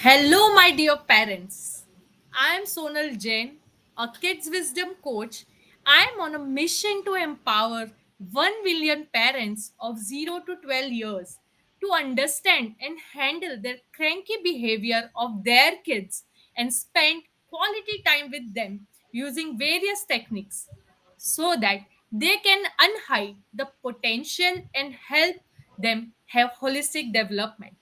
Hello, my dear parents. I am Sonal Jain, a kids' wisdom coach. I am on a mission to empower 1 million parents of 0 to 12 years to understand and handle their cranky behavior of their kids and spend quality time with them using various techniques so that they can unhide the potential and help them have holistic development.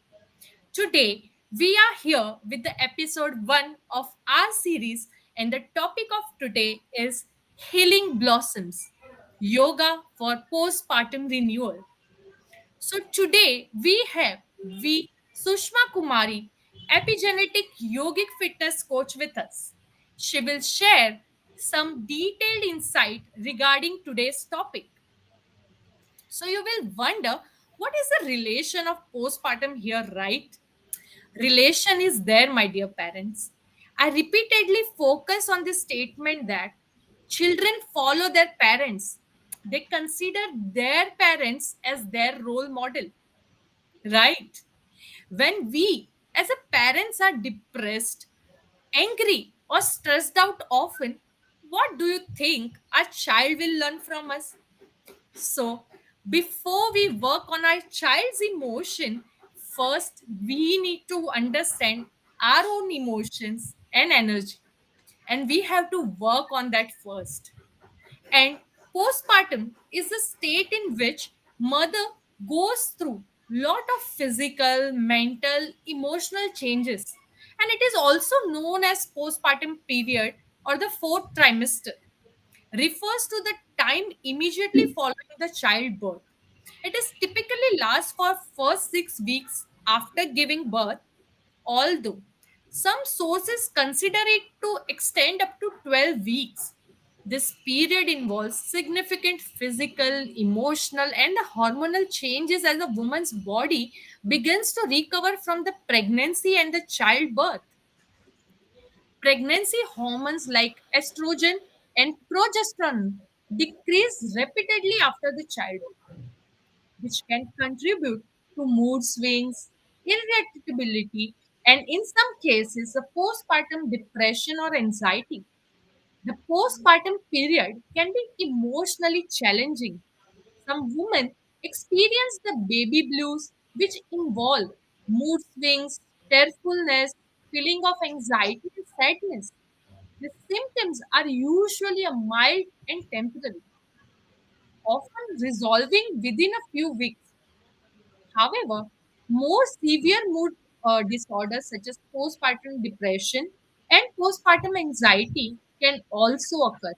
Today, we are here with the episode 1 of our series, and the topic of today is Healing Blossoms Yoga for Postpartum Renewal. So, today we have Sushma Kumari, epigenetic yogic fitness coach, with us. She will share some detailed insight regarding today's topic. So, you will wonder what is the relation of postpartum here, right? Relation is there, my dear parents. I repeatedly focus on the statement that children follow their parents. They consider their parents as their role model, right? When we, as a parents, are depressed, angry, or stressed out often, what do you think our child will learn from us? So, before we work on our child's emotion, first we need to understand our own emotions and energy. And we have to work on that first. And postpartum is a state in which mother goes through lot of physical, mental, emotional changes. And it is also known as postpartum period or the fourth trimester, refers to the time immediately following the childbirth. It is typically lasts for first 6 weeks after giving birth, although some sources consider it to extend up to 12 weeks. This period involves significant physical, emotional, and hormonal changes as a woman's body begins to recover from the pregnancy and the childbirth. Pregnancy hormones like estrogen and progesterone decrease rapidly after the childbirth, which can contribute to mood swings, irritability, and in some cases, a postpartum depression or anxiety. The postpartum period can be emotionally challenging. Some women experience the baby blues, which involve mood swings, tearfulness, feeling of anxiety, and sadness. The symptoms are usually a mild and temporary, often resolving within a few weeks. However, more severe mood disorders such as postpartum depression and postpartum anxiety can also occur,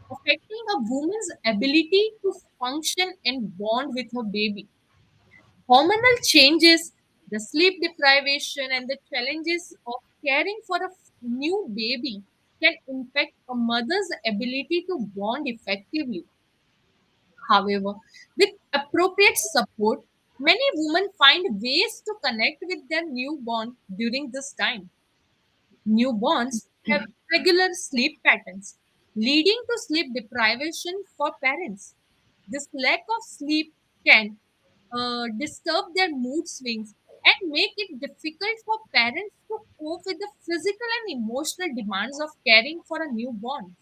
affecting a woman's ability to function and bond with her baby. Hormonal changes, the sleep deprivation, and the challenges of caring for a new baby can impact a mother's ability to bond effectively. However, with appropriate support, many women find ways to connect with their newborn during this time. Newborns have regular sleep patterns, leading to sleep deprivation for parents. This lack of sleep can disturb their mood swings and make it difficult for parents to cope with the physical and emotional demands of caring for a newborn.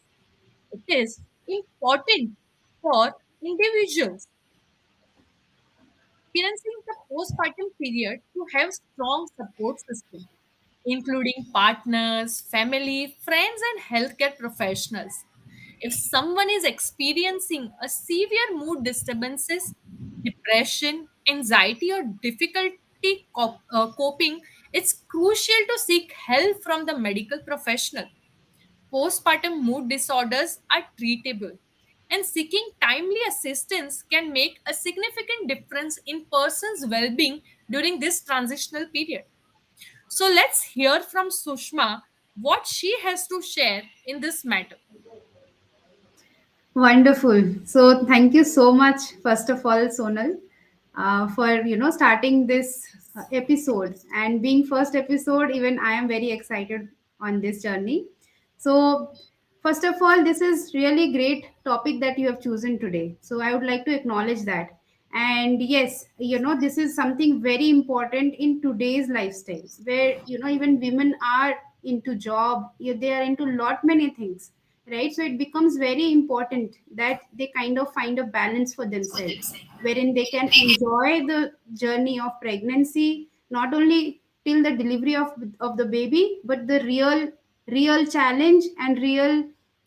It is important for individuals experiencing the postpartum period to have strong support system, including partners, family, friends, and healthcare professionals. If someone is experiencing a severe mood disturbances, depression, anxiety, or difficulty coping, it's crucial to seek help from the medical professional. Postpartum mood disorders are treatable, and seeking timely assistance can make a significant difference in person's well-being during this transitional period. So let's hear from Sushma what she has to share in this matter. Wonderful. So thank you so much, first of all, Sonal, for starting this episode and being first episode. Even I am very excited on this journey. So first of all, this is really great topic that you have chosen today. So I would like to acknowledge that. And yes, this is something very important in today's lifestyle, where even women are into job, they are into lot many things, right? So it becomes very important that they kind of find a balance for themselves, wherein they can enjoy the journey of pregnancy, not only till the delivery of the baby, but the real challenge and real,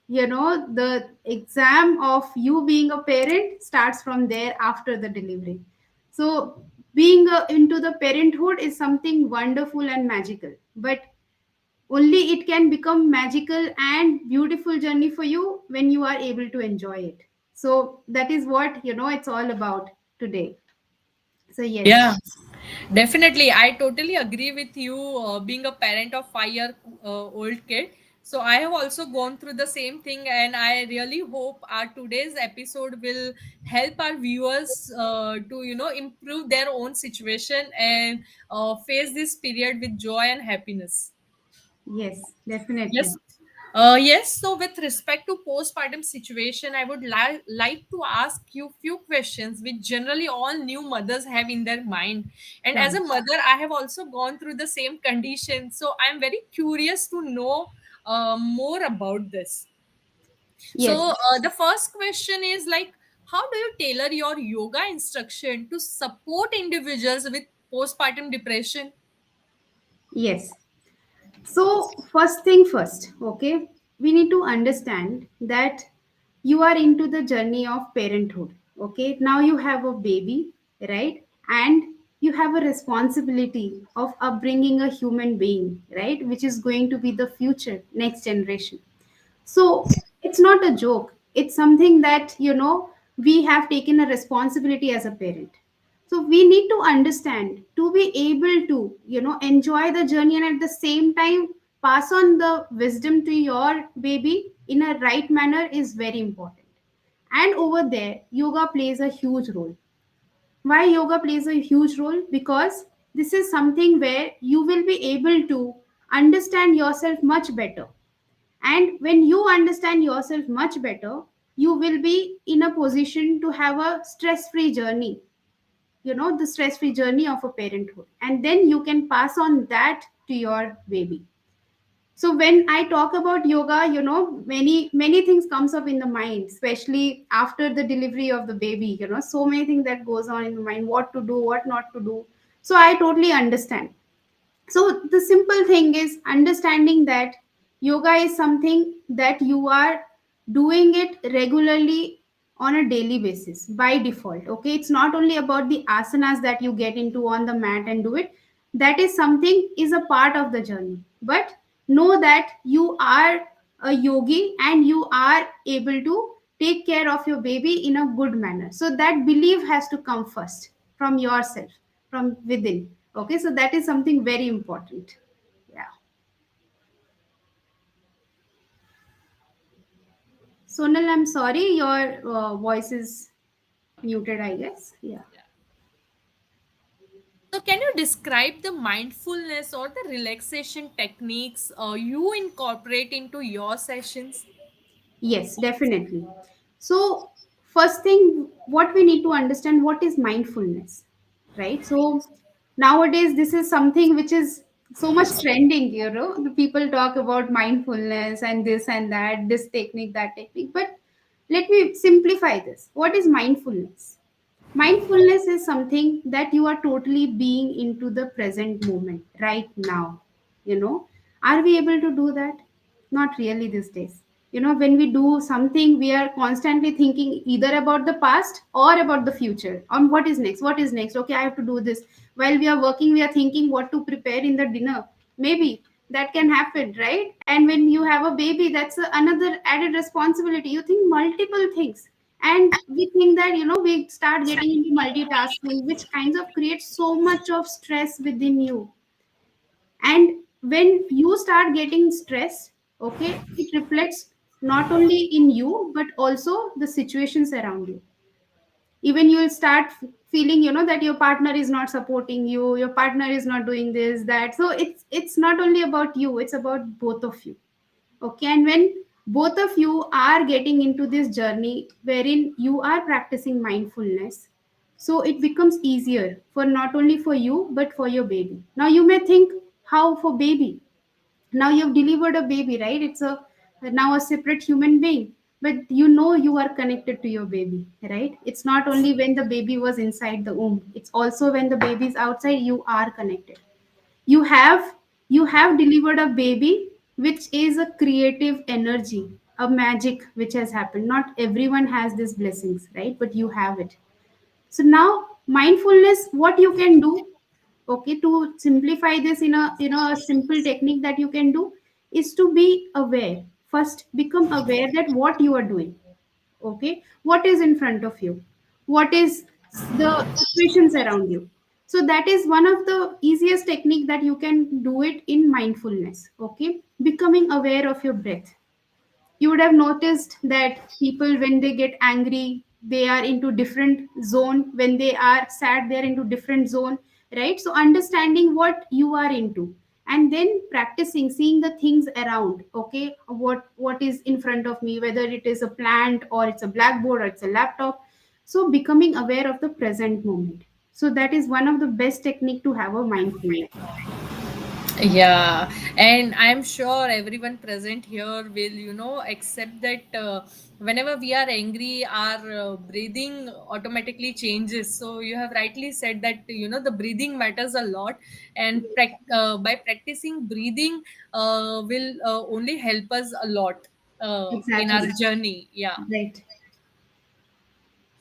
the exam of you being a parent starts from there after the delivery. So being into the parenthood is something wonderful and magical, but only it can become magical and beautiful journey for you when you are able to enjoy it. So that is what it's all about today. So yes. Yeah, definitely. I totally agree with you. Being a parent of 5 year old kid, so I have also gone through the same thing, and I really hope our today's episode will help our viewers to improve their own situation and face this period with joy and happiness. Yes, definitely. Yes. Yes. So, with respect to postpartum situation, I would like to ask you few questions which generally all new mothers have in their mind. And as Sure. a mother, I have also gone through the same condition. So, I'm very curious to know more about this. So, Yes. the first question is like, how do you tailor your yoga instruction to support individuals with postpartum depression? Yes. So, first thing first, okay, we need to understand that you are into the journey of parenthood. Okay, now you have a baby, right? And you have a responsibility of upbringing a human being, right? Which is going to be the future, next generation. So it's not a joke. It's something that, we have taken a responsibility as a parent. So we need to understand to be able to, enjoy the journey and at the same time pass on the wisdom to your baby in a right manner is very important. And over there, yoga plays a huge role. Why yoga plays a huge role? Because this is something where you will be able to understand yourself much better, and when you understand yourself much better, you will be in a position to have a stress free journey, the stress free journey of a parenthood. And then you can pass on that to your baby. So when I talk about yoga, many things comes up in the mind, especially after the delivery of the baby. So many things that goes on in the mind, what to do, what not to do. So I totally understand. So the simple thing is understanding that yoga is something that you are doing it regularly on a daily basis by default. Okay, it's not only about the asanas that you get into on the mat and do it. That is something is a part of the journey. But know that you are a yogi and you are able to take care of your baby in a good manner. So that belief has to come first from yourself, from within. Okay, so that is something very important. Yeah. Sonal, I'm sorry, your voice is muted, I guess. Yeah. So, can you describe the mindfulness or the relaxation techniques you incorporate into your sessions? Yes, definitely. So, first thing, what we need to understand, what is mindfulness, right? So, nowadays, this is something which is so much trending. The people talk about mindfulness and this and that, this technique, that technique. But let me simplify this. What is mindfulness? Mindfulness is something that you are totally being into the present moment right now. You know, are we able to do that? Not really these days. When we do something, we are constantly thinking either about the past or about the future. On what is next? What is next? Okay, I have to do this. While we are working, we are thinking what to prepare in the dinner. Maybe that can happen, right? And when you have a baby, that's another added responsibility. You think multiple things, and we think that we start getting into multitasking, which kinds of creates so much of stress within you. And when you start getting stressed, okay, it reflects not only in you but also the situations around you. Even you will start feeling that your partner is not supporting you, your partner is not doing this, that. So it's not only about you, it's about both of you. Okay, and when both of you are getting into this journey wherein you are practicing mindfulness, So it becomes easier for not only for you but for your baby. Now you may think, how for baby? Now you've delivered a baby, right? It's a now a separate human being, but you know you are connected to your baby, right? It's not only when the baby was inside the womb, it's also when the baby is outside, you are connected. You have you have delivered a baby, which is a creative energy, a magic which has happened. Not everyone has these blessings, right? But you have it. So now mindfulness, what you can do, okay, to simplify this in a a simple technique that you can do, is to be aware. First, become aware that what you are doing, okay, what is in front of you, what is the situations around you. So that is one of the easiest technique that you can do it in mindfulness, okay, becoming aware of your breath. You would have noticed that people, when they get angry, they are into different zone. When they are sad, they are into different zone, right? So understanding what you are into, and then practicing seeing the things around, okay, what is in front of me, whether it is a plant or it's a blackboard or it's a laptop. So becoming aware of the present moment. So that is one of the best technique to have a mindfulness. Yeah, and I'm sure everyone present here will, accept that whenever we are angry, our breathing automatically changes. So you have rightly said that, the breathing matters a lot, and by practicing breathing will only help us a lot in our Exactly. journey. Yeah. Right.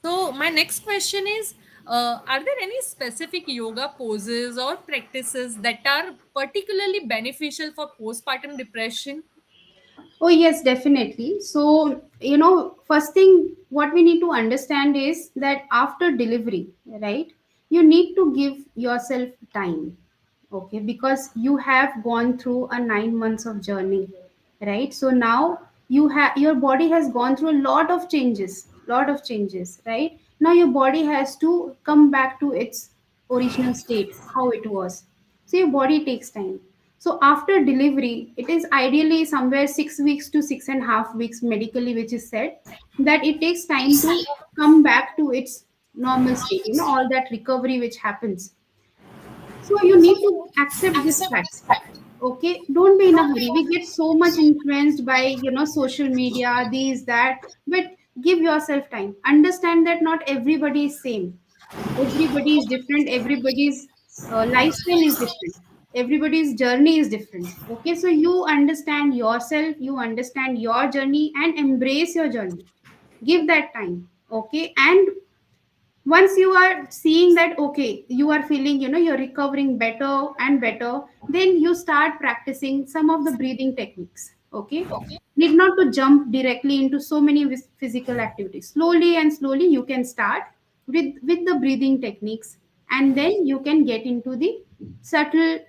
So my next question is, are there any specific yoga poses or practices that are particularly beneficial for postpartum depression? Oh, yes, definitely. So, first thing what we need to understand is that after delivery, right, you need to give yourself time, okay, because you have gone through a 9 months of journey, right? So now your body has gone through a lot of changes, right? Now your body has to come back to its original state, how it was. So your body takes time. So after delivery, it is ideally somewhere 6 weeks to 6.5 weeks medically, which is said that it takes time to come back to its normal state. All that recovery which happens. So you need to accept this fact. Okay, don't be in a hurry. We get so much influenced by social media, these that, but give yourself time. Understand that not everybody is same. Everybody is different. Everybody's lifestyle is different. Everybody's journey is different. Okay, so you understand yourself, you understand your journey, and embrace your journey. Give that time. Okay, and once you are seeing that, okay, you are feeling, you're recovering better and better, then you start practicing some of the breathing techniques, okay. Need not to jump directly into so many physical activities. Slowly and slowly you can start with the breathing techniques, and then you can get into the subtle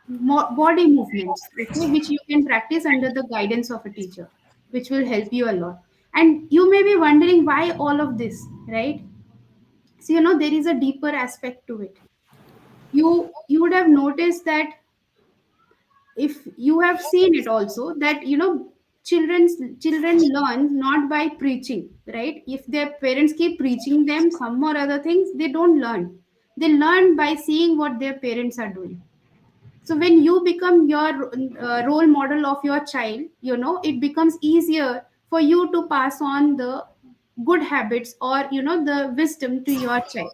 body movements, okay, which you can practice under the guidance of a teacher, which will help you a lot. And you may be wondering why all of this, right? So there is a deeper aspect to it. You would have noticed that, if you have seen it also, that children learn not by preaching, right? If their parents keep preaching them some or other things, they don't learn. They learn by seeing what their parents are doing. So when you become your role model of your child, it becomes easier for you to pass on the good habits, or the wisdom to your child.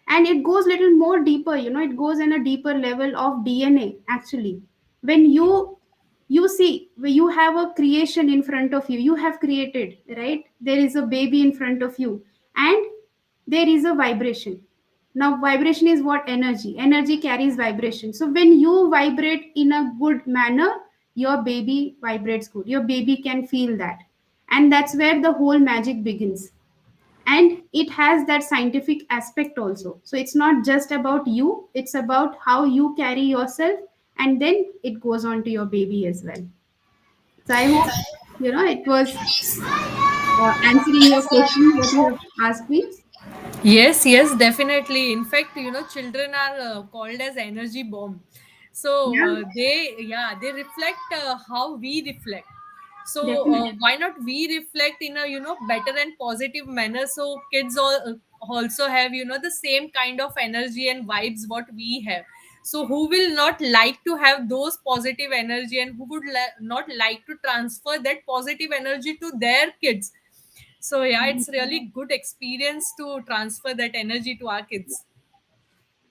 And it goes little more deeper. It goes in a deeper level of DNA actually. When you see, when you have a creation in front of you, you have created, right? There is a baby in front of you, and there is a vibration. Now vibration is what? Energy carries vibration. So when you vibrate in a good manner, your baby vibrates good, your baby can feel that. And that's where the whole magic begins. And it has that scientific aspect also. So it's not just about you, it's about how you carry yourself, and then it goes on to your baby as well. So I hope it was answering your question what you have asked me. Yes, yes, definitely. In fact, children are called as energy bomb. So Yeah, they reflect how we reflect. So definitely. why not we reflect in a better and positive manner? So kids also have, the same kind of energy and vibes what we have. So who will not like to have those positive energy, and who would not like to transfer that positive energy to their kids? So yeah, it's really good experience to transfer that energy to our kids.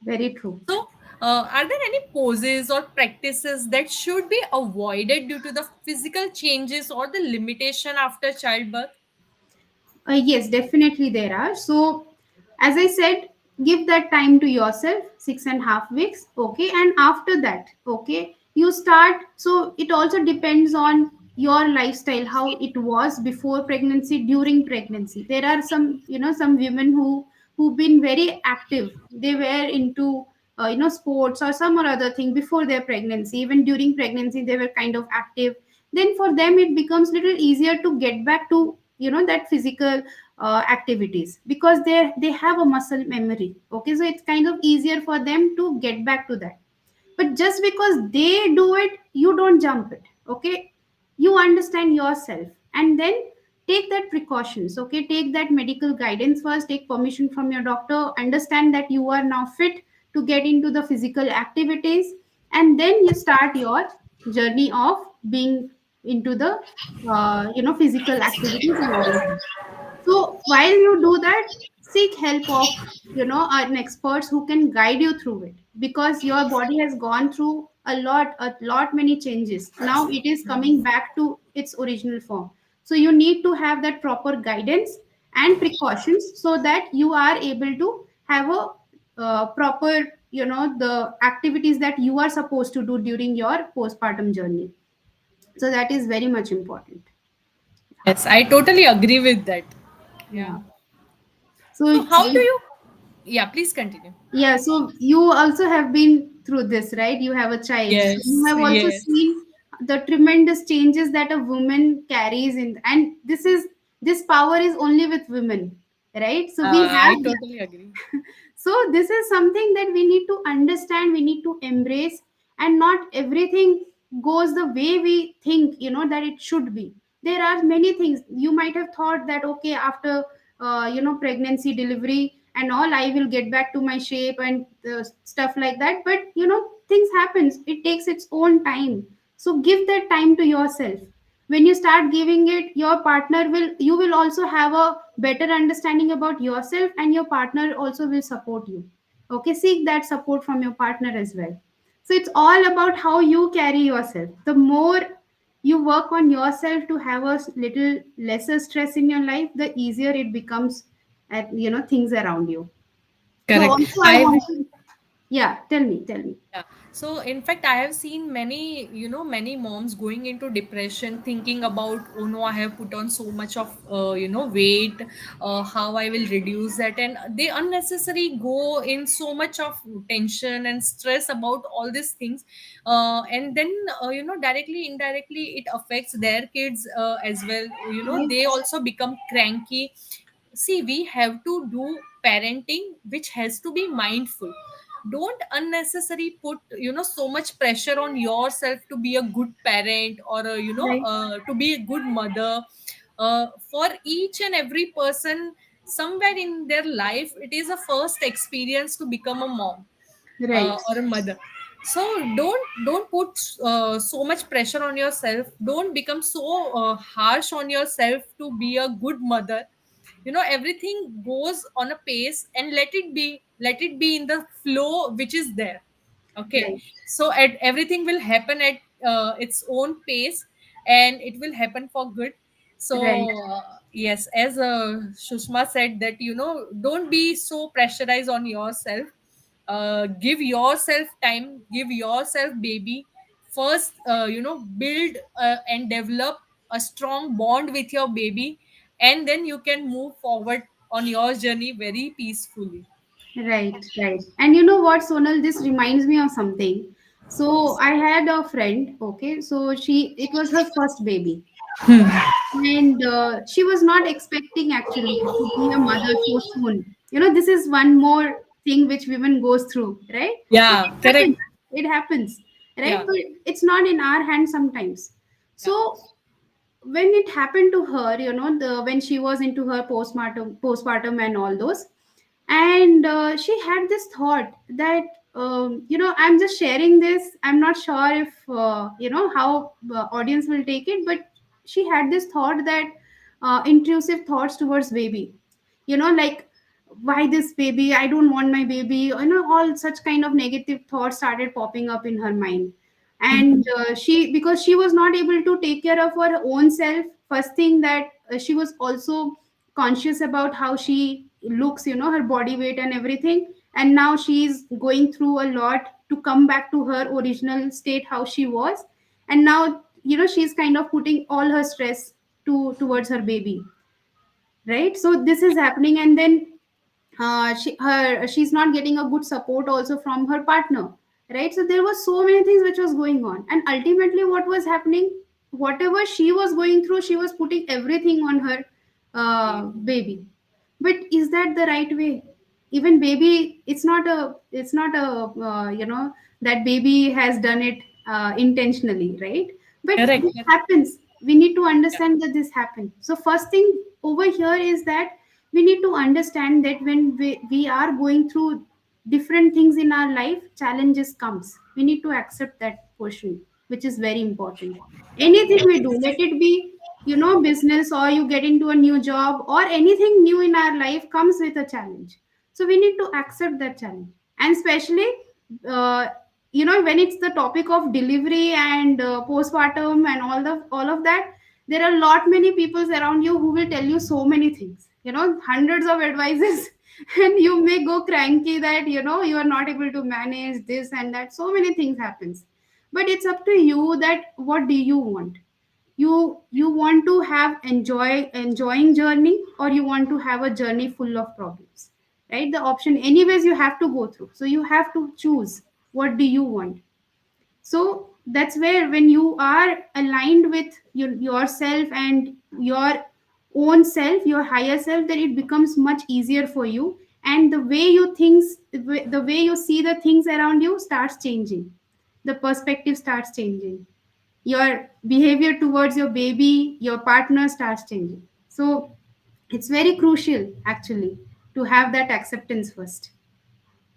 Very true. So, are there any poses or practices that should be avoided due to the physical changes or the limitation after childbirth? Yes, definitely there are. So, as I said, give that time to yourself, 6.5 weeks, okay, and after that, okay, you start. So, it also depends on your lifestyle, how it was before pregnancy, during pregnancy. There are some, some women who've been very active. They were into sports or some or other thing before their pregnancy. Even during pregnancy, they were kind of active. Then for them, it becomes little easier to get back to that physical activities, because they have a muscle memory. Okay, so it's kind of easier for them to get back to that. But just because they do it, you don't jump it. Okay, you understand yourself, and then take that precautions. Okay, take that medical guidance first, take permission from your doctor, understand that you are now fit to get into the physical activities, and then you start your journey of being into the physical activities and all of that. So while you do that, seek help of an experts who can guide you through it, because your body has gone through a lot many changes. Now it is coming back to its original form. So you need to have that proper guidance and precautions, so that you are able to have a proper the activities that you are supposed to do during your postpartum journey. So that is very much important. Yes, I totally agree with that. Yeah. Yeah. So So how do you? Yeah, please continue. yeah, so you also have been through this, right? You have a child. So you Yes, have also yes. seen the tremendous changes that a woman carries in, and this power is only with women, right? So we I have totally agree. so this is something that we need to understand, we need to embrace, and not everything goes the way we think, that it should be. There are many things you might have thought that, okay, after pregnancy, delivery and all, I will get back to my shape and stuff like that. But things happens, it takes its own time. So give that time to yourself. When you start giving it, your partner will you will also have a better understanding about yourself, and your partner also will support you. Okay, seek that support from your partner as well. So it's all about how you carry yourself. The more you work on yourself to have a little lesser stress in your life, the easier it becomes at things around you. So Correct. also I I wanted, yeah, tell me. Yeah. So, in fact, I have seen many, many moms going into depression, thinking about, oh no, I have put on so much of, weight, how I will reduce that. And they unnecessarily go in so much of tension and stress about all these things. And then, directly, indirectly, it affects their kids as well. They Yes, also become cranky. See, we have to do parenting which has to be mindful. Don't unnecessarily put so much pressure on yourself to be a good parent, or right, to be a good mother. For each and every person, somewhere in their life, it is a first experience to become a mom right, or a mother. So don't put so much pressure on yourself. Don't become so harsh on yourself to be a good mother. Everything goes on a pace, and let it be in the flow which is there. Okay. right, So everything will happen at its own pace, and it will happen for good. right, So yes, as Shushma said, that don't be so pressurized on yourself. Give yourself time, give yourself baby first. Build and develop a strong bond with your baby, and then you can move forward on your journey very peacefully. right, right. And you know what, Sonal, this reminds me of something. So I had a friend, okay, so it was her first baby, and she was not expecting actually to be a mother so soon. This is one more thing which women goes through, right? So Yeah, correct. it happens, right? Yeah, But it's not in our hands sometimes. yeah. So when it happened to her, when she was into her postpartum and all those, And she had this thought that, I'm just sharing this, I'm not sure if how audience will take it, but she had this thought that intrusive thoughts towards baby, like, why this baby, I don't want my baby, all such kind of negative thoughts started popping up in her mind. And she, because she was not able to take care of her own self, first thing that she was also conscious about how she looks, her body weight and everything, and now she's going through a lot to come back to her original state how she was. And now, she's kind of putting all her stress towards her baby, right? So this is happening. And then she's not getting a good support also from her partner, right? So there was so many things which was going on, and ultimately what was happening, whatever she was going through, she was putting everything on her baby. But is that the right way? Even baby, it's not a that baby has done it intentionally, right? But Correct. this happens, we need to understand that this happened. So first thing over here is that we need to understand that when we are going through different things in our life, challenges comes, we need to accept that portion, which is very important. Anything we do, let it be, business, or you get into a new job, or anything new in our life comes with a challenge. So we need to accept that challenge. And especially uh, when it's the topic of delivery and postpartum and all of that, there are a lot many people around you who will tell you so many things, hundreds of advices. And you may go cranky that, you are not able to manage this and that, so many things happens. But it's up to you that what do you want. You want to have enjoying journey, or you want to have a journey full of problems, right? The option anyways you have to go through, so you have to choose what do you want. So that's where, when you are aligned with yourself and your own self, your higher self, then it becomes much easier for you. And the way you see the things around you starts changing, the perspective starts changing, your behavior towards your baby, your partner starts changing. So it's very crucial actually to have that acceptance first.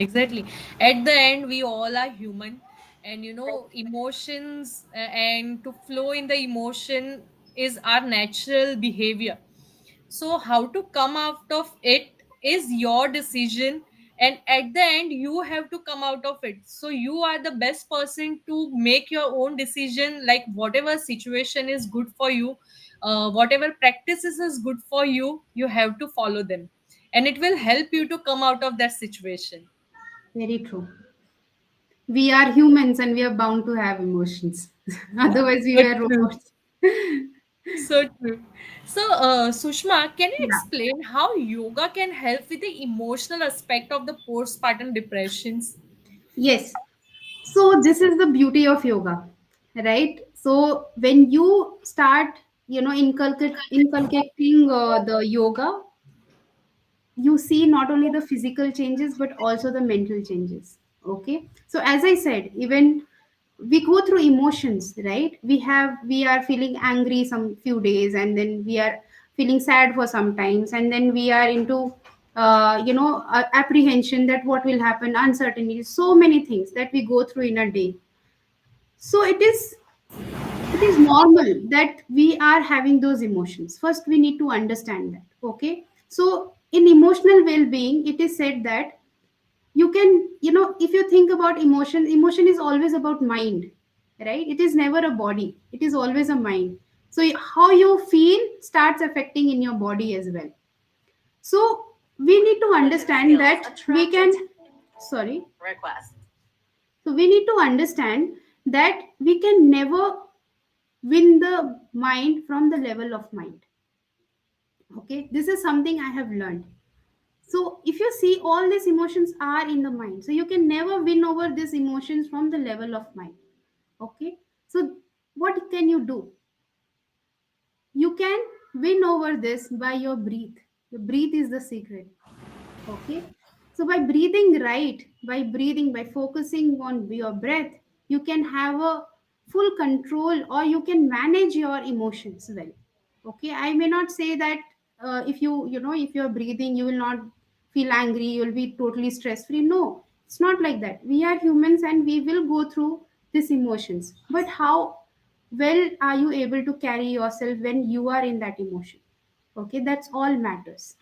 Exactly. At the end, we all are human, and emotions and to flow in the emotion is our natural behavior. So, how to come out of it is your decision, and at the end, you have to come out of it. So, you are the best person to make your own decision, like whatever situation is good for you, whatever practices is good for you, you have to follow them, and it will help you to come out of that situation. Very true. We are humans and we are bound to have emotions. Otherwise, we So were true. robots. So true. So, Sushma, can you Yeah. explain how yoga can help with the emotional aspect of the postpartum depressions? Yes. So this is the beauty of yoga, right? So when you start, inculcating the yoga, you see not only the physical changes but also the mental changes. Okay. So as I said, even we go through emotions, right? We are feeling angry some few days, and then we are feeling sad for some times, and then we are into apprehension that what will happen, uncertainty, so many things that we go through in a day. So it is normal that we are having those emotions. First we need to understand that. Okay. So in emotional well-being, it is said that you can, if you think about emotion is always about mind, right? It is never a body, it is always a mind. So how you feel starts affecting in your body as well. So we need to understand that we can, sorry, so we need to understand that we can never win the mind from the level of mind. Okay, this is something I have learned. So if you see, all these emotions are in the mind, so you can never win over these emotions from the level of mind. Okay. So what can you do? You can win over this by your breath. Your breath is the secret. Okay. So by breathing right, by focusing on your breath, you can have a full control, or you can manage your emotions well. Okay. I may not say that if you're breathing, you will not feel angry, you'll be totally stress free. No, it's not like that. We are humans and we will go through these emotions. But how well are you able to carry yourself when you are in that emotion? Okay, that's all matters.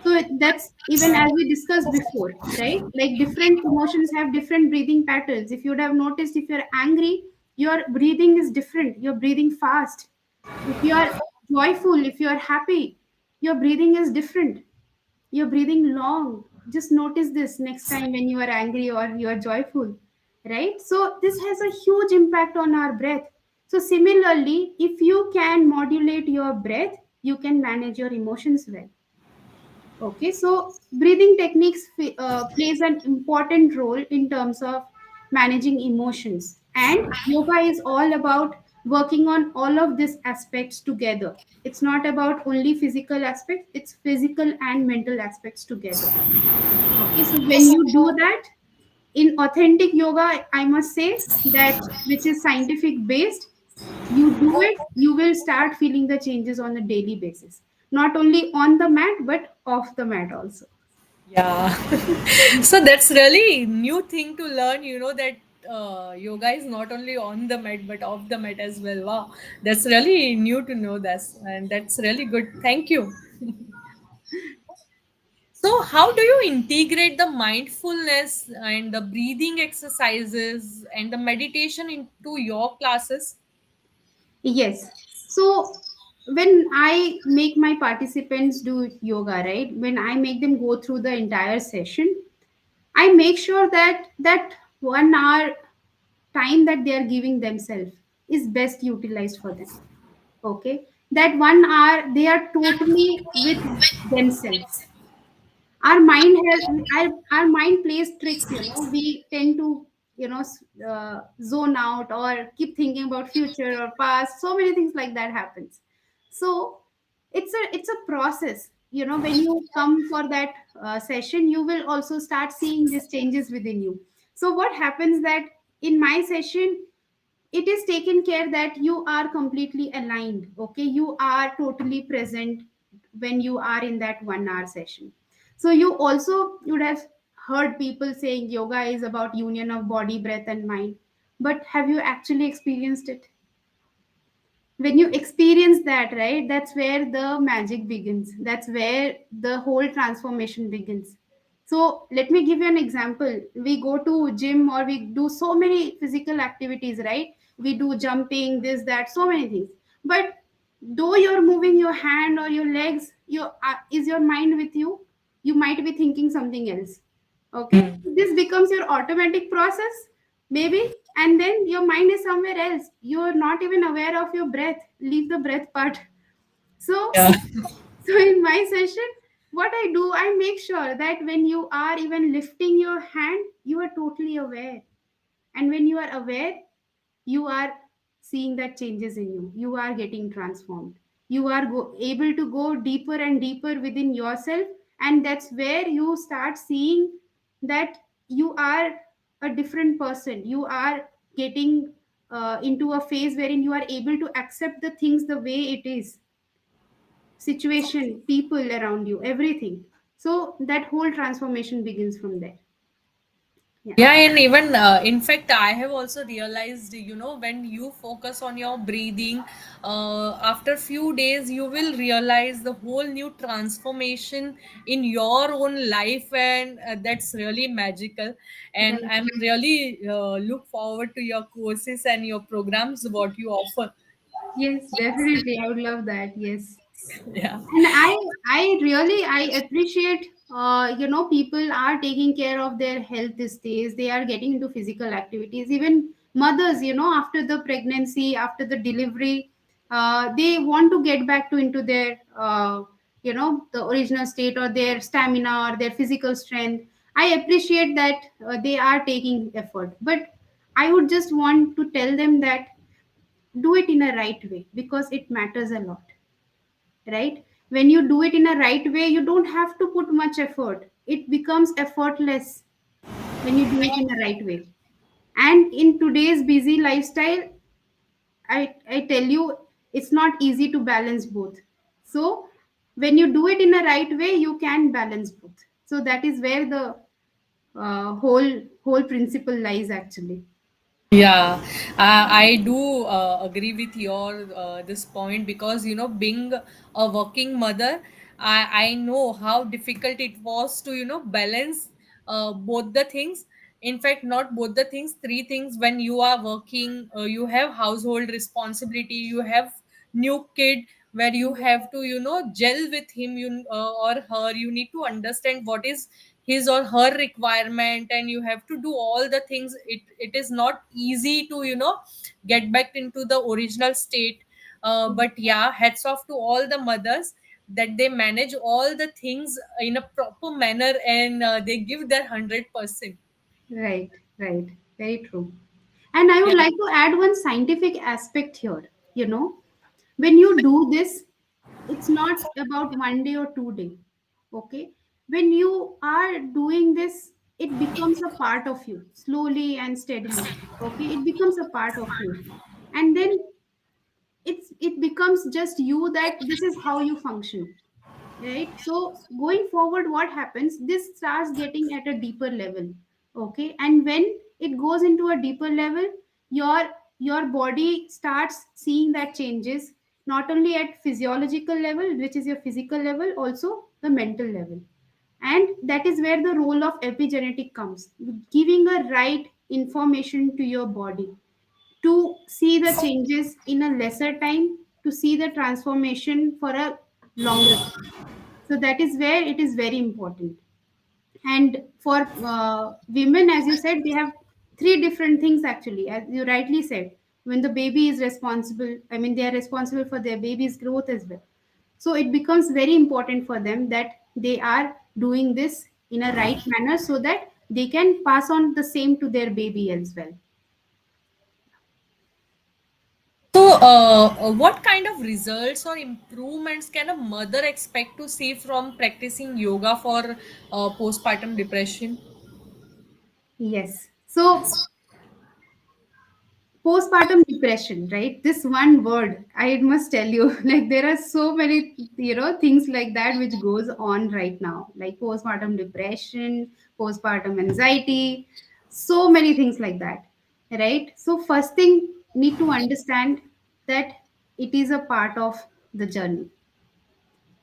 So that's even as we discussed before, right? Like different emotions have different breathing patterns. If you would have noticed, if you're angry, your breathing is different. You're breathing fast. If you are joyful, if you are happy, your breathing is different. You're breathing long. Just notice this next time when you are angry or you are joyful, right? So this has a huge impact on our breath. So similarly, if you can modulate your breath, you can manage your emotions well. Okay, so breathing techniques plays an important role in terms of managing emotions, and yoga is all about working on all of these aspects together. It's not about only physical aspects; it's physical and mental aspects together. Okay, so when you do that in authentic yoga, I must say that which is scientific based, you do it, you will start feeling the changes on a daily basis, not only on the mat but off the mat also. Yeah. So that's really new thing to learn, that yoga is not only on the mat but off the mat as well. Wow. That's really new to know this, and that's really good. Thank you. So, how do you integrate the mindfulness and the breathing exercises and the meditation into your classes? Yes. So when I make my participants do yoga, right? When I make them go through the entire session, I make sure that that 1 hour time that they are giving themselves is best utilized for them. Okay. That 1 hour they are totally with themselves. Our mind has our mind plays tricks, we tend to zone out or keep thinking about future or past. So many things like that happens. So it's a process. When you come for that session, you will also start seeing these changes within you. So what happens that in my session, it is taken care that you are completely aligned. Okay, you are totally present when you are in that 1 hour session. So you would have heard people saying yoga is about union of body, breath and mind, but have you actually experienced it? When you experience that, right, that's where the magic begins, that's where the whole transformation begins. So let me give you an example. We go to gym or we do so many physical activities, right? We do jumping, this, that, so many things. But though you're moving your hand or your legs, is your mind with you? You might be thinking something else. Okay, this becomes your automatic process, maybe, and then your mind is somewhere else. You're not even aware of your breath. Leave the breath part. So, Yeah. so in my session, what I do, I make sure that when you are even lifting your hand, you are totally aware. And when you are aware, you are seeing that changes in you. You are getting transformed. You are able to go deeper and deeper within yourself. And that's where you start seeing that you are a different person. You are getting into a phase wherein you are able to accept the things the way it is, situation, people around you, everything. So that whole transformation begins from there. Yeah. Yeah, and even in fact, I have also realized, when you focus on your breathing, after few days, you will realize the whole new transformation in your own life, and that's really magical. And Right. I'm really look forward to your courses and your programs, what you offer. Yes, definitely. I would love that. Yes. Yeah. And I really I appreciate people are taking care of their health these days. They are getting into physical activities. Even mothers, after the pregnancy, after the delivery, they want to get back to into their the original state or their stamina or their physical strength. I appreciate that they are taking effort, but I would just want to tell them that do it in a right way because it matters a lot, right? When you do it in a right way, you don't have to put much effort. It becomes effortless when you do it in a right way. And in today's busy lifestyle, I tell you, it's not easy to balance both. So when you do it in a right way, you can balance both. So that is where the whole principle lies actually. Yeah, I do agree with your this point, because being a working mother, I know how difficult it was to balance both the things. In fact, not both the things, three things. When you are working, you have household responsibility, you have new kid where you have to gel with him, or her. You need to understand what is his or her requirement, and you have to do all the things. It is not easy to get back into the original state. But yeah, hats off to all the mothers that they manage all the things in a proper manner, and they give their 100%. Right, right. Very true. And I would Yeah. like to add one scientific aspect here. You know, when you do this, it's not about 1 day or 2 day. Okay. When you are doing this, it becomes a part of you slowly and steadily. Okay. It becomes a part of you. And then it becomes just you, that this is how you function, right? So going forward, what happens, this starts getting at a deeper level. Okay, and when it goes into a deeper level, your your body starts seeing that changes, not only at physiological level, which is your physical level, also the mental level. And that is where the role of epigenetic comes, giving a right information to your body to see the changes in a lesser time, to see the transformation for a longer time. So that is where it is very important. And for women, as you said, they have three different things actually, as you rightly said. When the baby is responsible, I mean, they are responsible for their baby's growth as well. So it becomes very important for them that they are doing this in a right manner, so that they can pass on the same to their baby as well. So, what kind of results or improvements can a mother expect to see from practicing yoga for postpartum depression? Yes. So postpartum depression, right? This one word, I must tell you, like there are so many, things like that which goes on right now, like postpartum depression, postpartum anxiety, so many things like that, right? So first thing, need to understand that it is a part of the journey.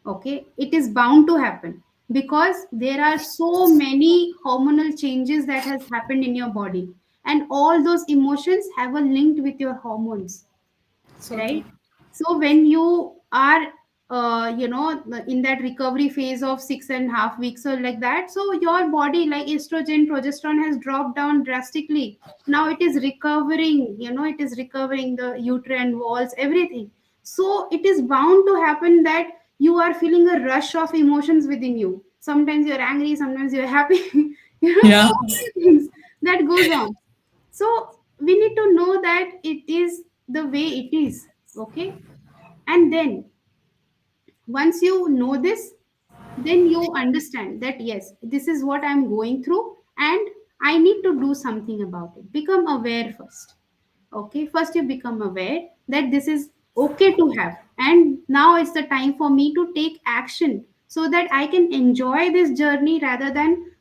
Okay, it is bound to happen, because there are so many hormonal changes that has happened in your body, and all those emotions have a link with your hormones, So true. right? So when you are in that recovery phase of 6.5 weeks or like that, so your body, like estrogen, progesterone has dropped down drastically. Now it is recovering, it is recovering the uterine walls, everything. So it is bound to happen that you are feeling a rush of emotions within you. Sometimes you're angry, sometimes you're happy. Yeah. So many things that goes on. So we need to know that it is the way it is. Okay, and then once you know this, then you understand that yes, this is what I'm going through, and I need to do something about it. Become aware first. Okay, first you become aware that this is okay to have, and now it's the time for me to take action, so that I can enjoy this journey rather than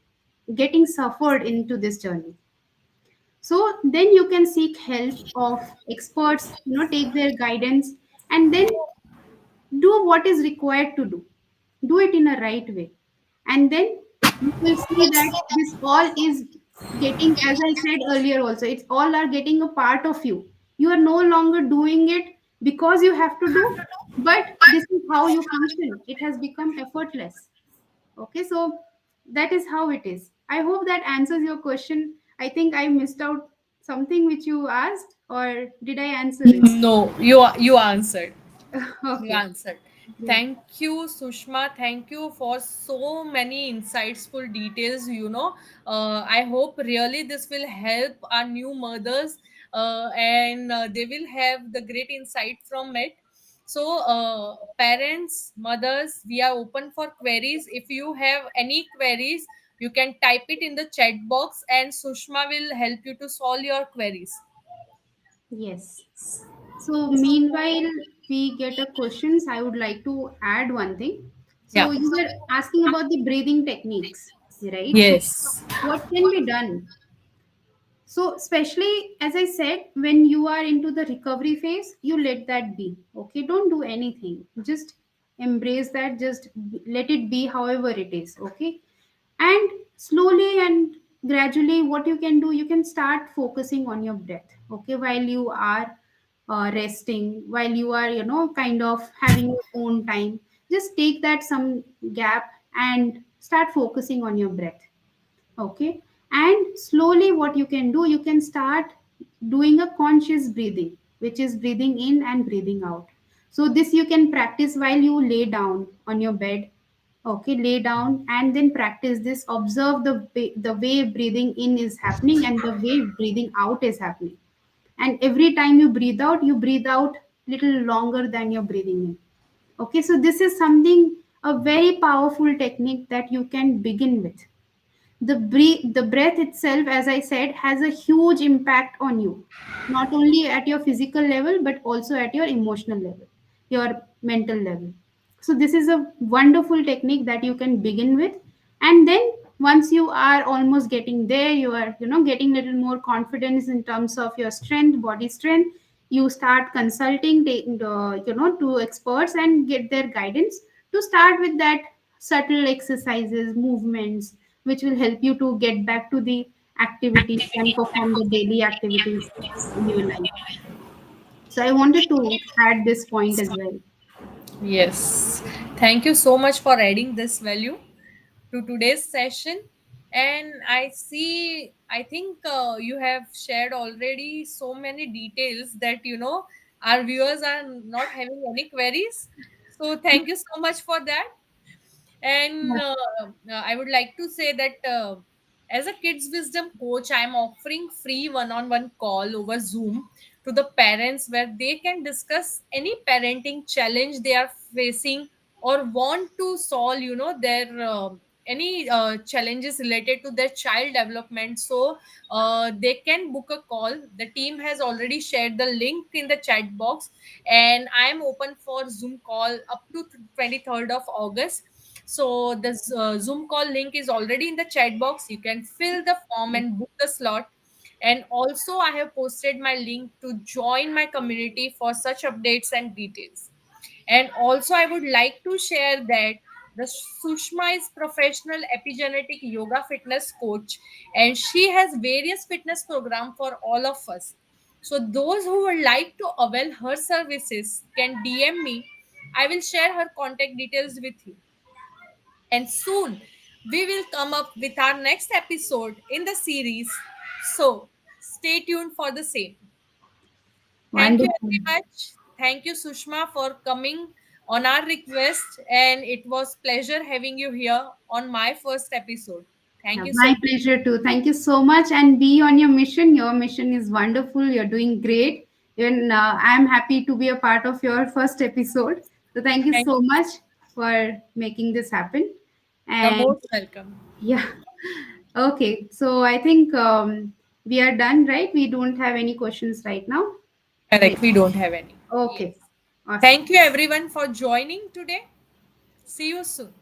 getting suffered into this journey. So then you can seek help of experts, take their guidance, and then do what is required to do. Do it in a right way. And then you will see that this all is getting, as I said earlier also, it's all are getting a part of you. You are no longer doing it because you have to do, but this is how you function. It has become effortless. Okay, so that is how it is. I hope that answers your question. I think I missed out something which you asked, or did I answer it? No, you answered. You Okay, answered. great. Thank you, Sushma. Thank you for so many insightful details. I hope really this will help our new mothers, and they will have the great insight from it. So, parents, mothers, we are open for queries. If you have any queries, you can type it in the chat box, and Sushma will help you to solve your queries. Yes. So meanwhile, we get a questions. I would like to add one thing. Yeah. So you were asking about the breathing techniques. right? So Yes. what can be done? So, especially as I said, when you are into the recovery phase, you let that be. Okay, don't do anything. Just embrace that. Just let it be however it is. Okay, and slowly and gradually, what you can do, you can start focusing on your breath. Okay, while you are resting, while you are, kind of having your own time, just take that some gap and start focusing on your breath. Okay, and slowly what you can do, you can start doing a conscious breathing, which is breathing in and breathing out. So this you can practice while you lay down on your bed. Okay, lay down and then practice this. Observe the way breathing in is happening and the way breathing out is happening. And every time you breathe out little longer than you're breathing in. Okay, so this is something, a very powerful technique that you can begin with. The breath itself, as I said, has a huge impact on you, not only at your physical level but also at your emotional level, your mental level. So this is a wonderful technique that you can begin with. And then once you are almost getting there, you are, getting little more confidence in terms of your strength, body strength, you start consulting to experts and get their guidance to start with that subtle exercises, movements, which will help you to get back to the activities and perform the daily activities in your life. So I wanted to add this point as well. Yes. Thank you so much for adding this value to today's session. And I think you have shared already so many details that, our viewers are not having any queries. So, thank you so much for that. And I would like to say that as a kids wisdom coach, I'm offering free one-on-one call over Zoom to the parents where they can discuss any parenting challenge they are facing or want to solve, their any challenges related to their child development. So they can book a call. The team has already shared the link in the chat box, and I am open for Zoom call up to 23rd of August. So the Zoom call link is already in the chat box. You can fill the form and book the slot. And also, I have posted my link to join my community for such updates and details. And also, I would like to share that the Sushma is professional epigenetic yoga fitness coach, and she has various fitness program for all of us. So those who would like to avail her services can DM me. I will share her contact details with you. And soon we will come up with our next episode in the series. So stay tuned for the same. Thank you Wonderful. very much. Thank you, Sushma, for coming on our request. And it was pleasure having you here on my first episode. Thank Yeah, you so my much. pleasure too. Thank you so much, and be on your mission. Your mission is wonderful. You're doing great. Even I'm happy to be a part of your first episode. So thank you Thank so you. much for making this happen. You're And most welcome. yeah, okay. So I think we are done, right? We don't have any questions right now. Yes. Correct. We don't have any. Yes. Okay. Awesome. Thank you everyone for joining today. See you soon.